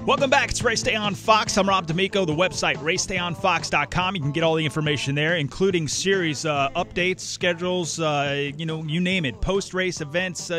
Welcome back. It's Race Day on Fox. I'm Rob D'Amico. The website, racedayonfox.com. You can get all the information there, including series updates, schedules, you name it, post-race events,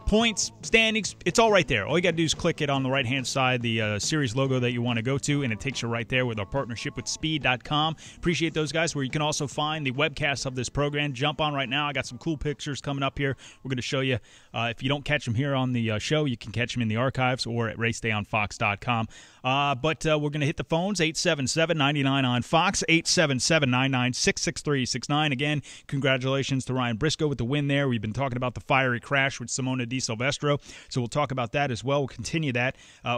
points, standings. It's all right there. All you got to do is click it on the right-hand side, the series logo that you want to go to, and it takes you right there with our partnership with Speed.com. Appreciate those guys, where you can also find the webcast of this program. Jump on right now. I got some cool pictures coming up here. We're going to show you. If you don't catch them here on the show, you can catch them in the archives or at racedayonfox.com. But we're going to hit the phones, 877-99 on Fox, 877-996-6369. Again, congratulations to Ryan Briscoe with the win there. We've been talking about the fiery crash with Simona de Silvestro, so we'll talk about that as well. We'll continue that.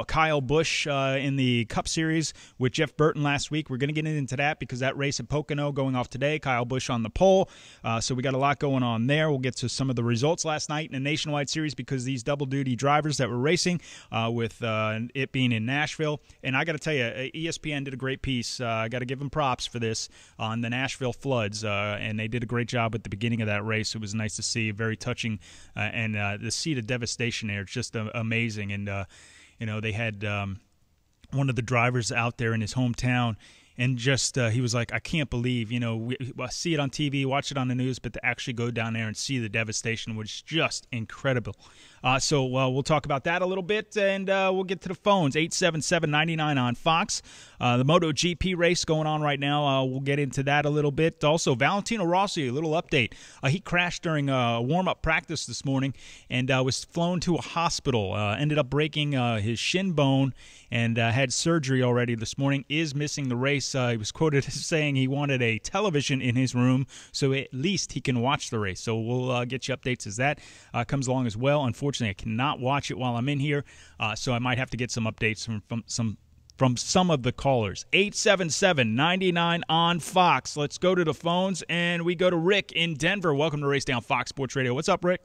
Kyle Busch in the Cup Series with Jeff Burton last week. We're going to get into that because that race at Pocono going off today. Kyle Busch on the pole, so we got a lot going on there. We'll get to some of the results last night in the Nationwide Series because these double-duty drivers that were racing with it being in Nashville. And I got to tell you, ESPN did a great piece. I got to give them props for this on the Nashville floods, and they did a great job at the beginning of that race. It was nice to see, very touching, and the seed of devastation there. It's just amazing. And they had one of the drivers out there in his hometown. And just he was like, I can't believe, we see it on TV, watch it on the news, but to actually go down there and see the devastation was just incredible. So we'll talk about that a little bit, and we'll get to the phones, 877-99 on Fox. The Moto GP race going on right now. We'll get into that a little bit. Also, Valentino Rossi, a little update. He crashed during a warm-up practice this morning and was flown to a hospital. Ended up breaking his shin bone and had surgery already this morning. Is missing the race. He was quoted as saying he wanted a television in his room so at least he can watch the race. So we'll get you updates as that comes along as well. Unfortunately, I cannot watch it while I'm in here, so I might have to get some updates from some of the callers. 877-99 on Fox. Let's go to the phones, and we go to Rick in Denver. Welcome to Race Day on Fox Sports Radio. What's up, Rick?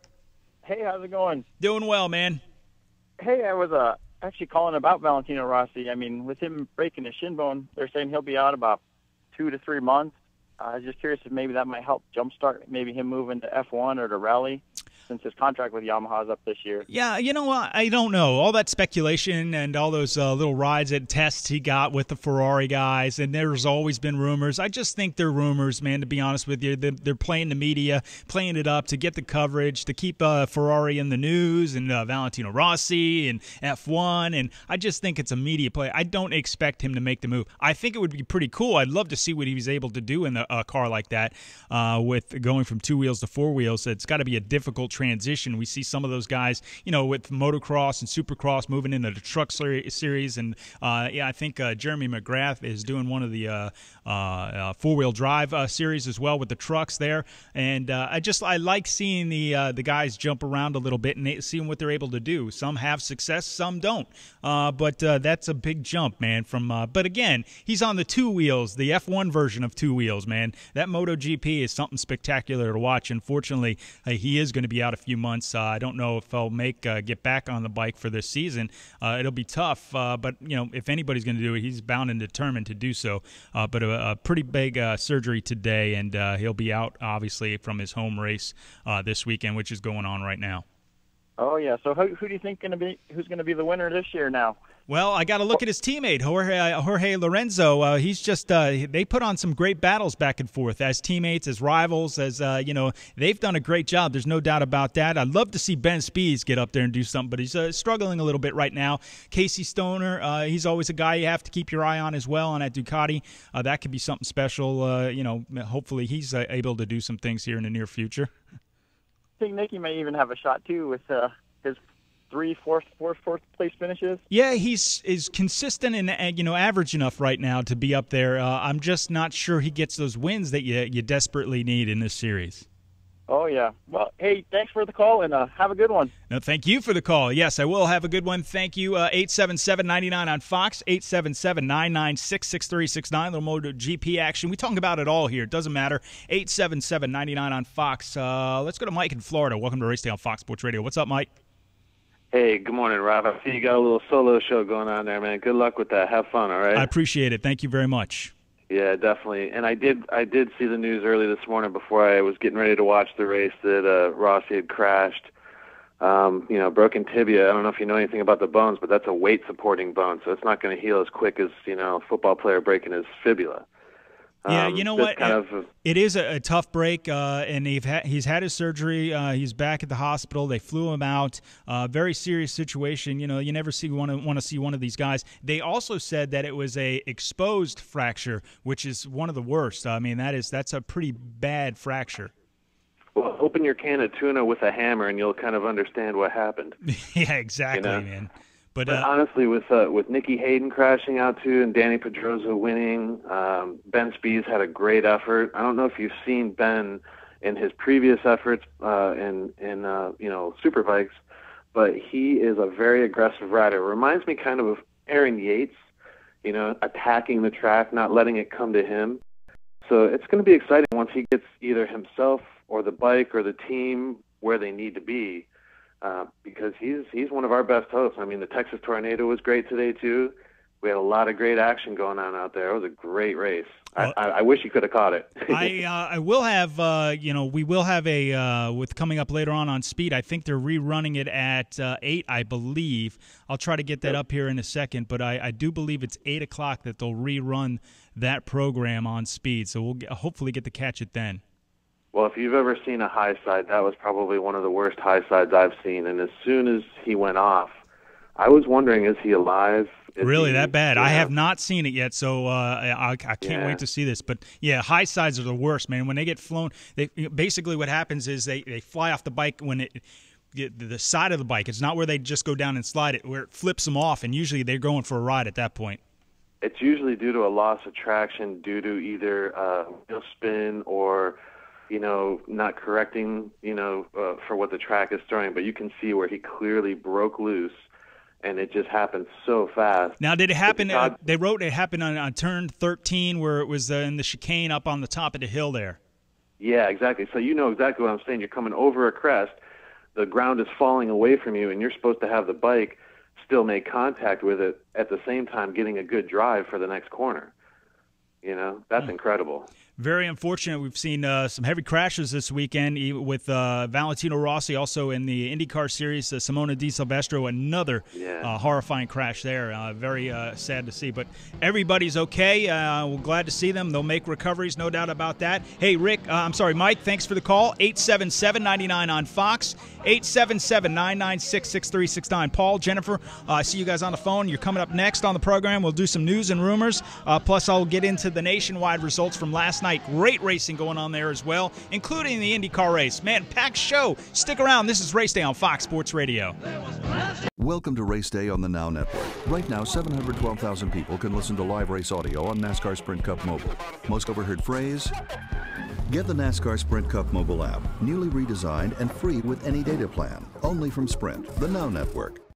Hey, how's it going? Doing well, man. Hey, I was actually calling about Valentino Rossi. I mean, with him breaking his shin bone, they're saying he'll be out about 2 to 3 months. I was just curious if maybe that might help jumpstart maybe him moving to F1 or to Rally, since his contract with Yamaha is up this year. Yeah, you know what? I don't know. All that speculation and all those little rides and tests he got with the Ferrari guys, and there's always been rumors. I just think they're rumors, man, to be honest with you. They're playing the media, playing it up to get the coverage, to keep Ferrari in the news and Valentino Rossi and F1, and I just think it's a media play. I don't expect him to make the move. I think it would be pretty cool. I'd love to see what he was able to do in a car like that with going from 2 wheels to 4 wheels. It's got to be a difficult transition. We see some of those guys, with motocross and supercross moving into the truck series. And, I think Jeremy McGrath is doing one of the four-wheel drive series as well with the trucks there. And I like seeing the guys jump around a little bit and seeing what they're able to do. Some have success, some don't. But that's a big jump, man. But again, he's on the 2 wheels, the F1 version of 2 wheels, man. That MotoGP is something spectacular to watch. Unfortunately, he is going to be out a few months. I don't know if he'll get back on the bike for this season. It'll be tough, but if anybody's going to do it, he's bound and determined to do so. But a pretty big surgery today, and he'll be out obviously from his home race this weekend, which is going on right now. Oh yeah. So who do you think who's going to be the winner this year now? Well, I got to look at his teammate, Jorge Lorenzo. He's just they put on some great battles back and forth as teammates, as rivals, as they've done a great job. There's no doubt about that. I'd love to see Ben Spies get up there and do something, but he's struggling a little bit right now. Casey Stoner, he's always a guy you have to keep your eye on as well on that Ducati. That could be something special. Hopefully he's able to do some things here in the near future. I think Nicky may even have a shot too with his 3 fourth place finishes. Yeah, is consistent and average enough right now to be up there. I'm just not sure he gets those wins that you desperately need in this series. Oh yeah. Well, hey, thanks for the call and have a good one. No, thank you for the call. Yes, I will have a good one. Thank you. 877-99 on Fox, 877-996-6369. Little Moto GP action. We talk about it all here. It doesn't matter. 877-99 on Fox. Let's go to Mike in Florida. Welcome to Race Day on Fox Sports Radio. What's up, Mike? Hey, good morning, Rob. I see you got a little solo show going on there, man. Good luck with that. Have fun, all right? I appreciate it. Thank you very much. Yeah, definitely. And I did see the news early this morning before I was getting ready to watch the race that Rossi had crashed. Broken tibia. I don't know if you know anything about the bones, but that's a weight supporting bone, so it's not going to heal as quick as, a football player breaking his fibula. Yeah, you know what? It is a tough break, and he's had his surgery. He's back at the hospital. They flew him out. Very serious situation. You never want to see one of these guys. They also said that it was a exposed fracture, which is one of the worst. I mean, that's a pretty bad fracture. Well, open your can of tuna with a hammer, and you'll kind of understand what happened. Yeah, exactly, man. But honestly, with Nicky Hayden crashing out too, and Danny Pedrosa winning, Ben Spies had a great effort. I don't know if you've seen Ben in his previous efforts in Superbikes, but he is a very aggressive rider. Reminds me kind of Aaron Yates, attacking the track, not letting it come to him. So it's going to be exciting once he gets either himself or the bike or the team where they need to be. Because he's one of our best hosts. I mean, the Texas Tornado was great today too. We had a lot of great action going on out there. It was a great race. I wish you could have caught it. I will have, we will have with coming up later on Speed. I think they're rerunning it at 8, I believe. I'll try to get that up here in a second, but I do believe it's 8 o'clock that they'll rerun that program on Speed. So we'll hopefully get to catch it then. Well, if you've ever seen a high side, that was probably one of the worst high sides I've seen. And as soon as he went off, I was wondering, is he alive? Really, that bad? I have not seen it yet, so I can't wait to see this. But, yeah, high sides are the worst, man. When they get flown, basically what happens is they fly off the bike when the side of the bike. It's not where they just go down and slide it, where it flips them off, and usually they're going for a ride at that point. It's usually due to a loss of traction due to either wheel spin or – not correcting, for what the track is throwing, but you can see where he clearly broke loose, and it just happened so fast. Now, did it happen? They wrote it happened on turn 13, where it was in the chicane up on the top of the hill there. Yeah, exactly. So you know exactly what I'm saying. You're coming over a crest, the ground is falling away from you, and you're supposed to have the bike still make contact with it at the same time getting a good drive for the next corner. That's incredible. Very unfortunate. We've seen some heavy crashes this weekend with Valentino Rossi, also in the IndyCar series. Simona de Silvestro, another horrifying crash there. Very sad to see. But everybody's okay. We're glad to see them. They'll make recoveries, no doubt about that. Hey, Mike, thanks for the call. 877-99 on Fox. 877-996-6369. Paul, Jennifer, I see you guys on the phone. You're coming up next on the program. We'll do some news and rumors. Plus, I'll get into the nationwide results from last night. Great racing going on there as well, including the IndyCar race. Man, packed show. Stick around. This is Race Day on Fox Sports Radio. Welcome to Race Day on the Now Network. Right now, 712,000 people can listen to live race audio on NASCAR Sprint Cup Mobile. Most overheard phrase? Get the NASCAR Sprint Cup mobile app, newly redesigned and free with any data plan. Only from Sprint, the Now Network.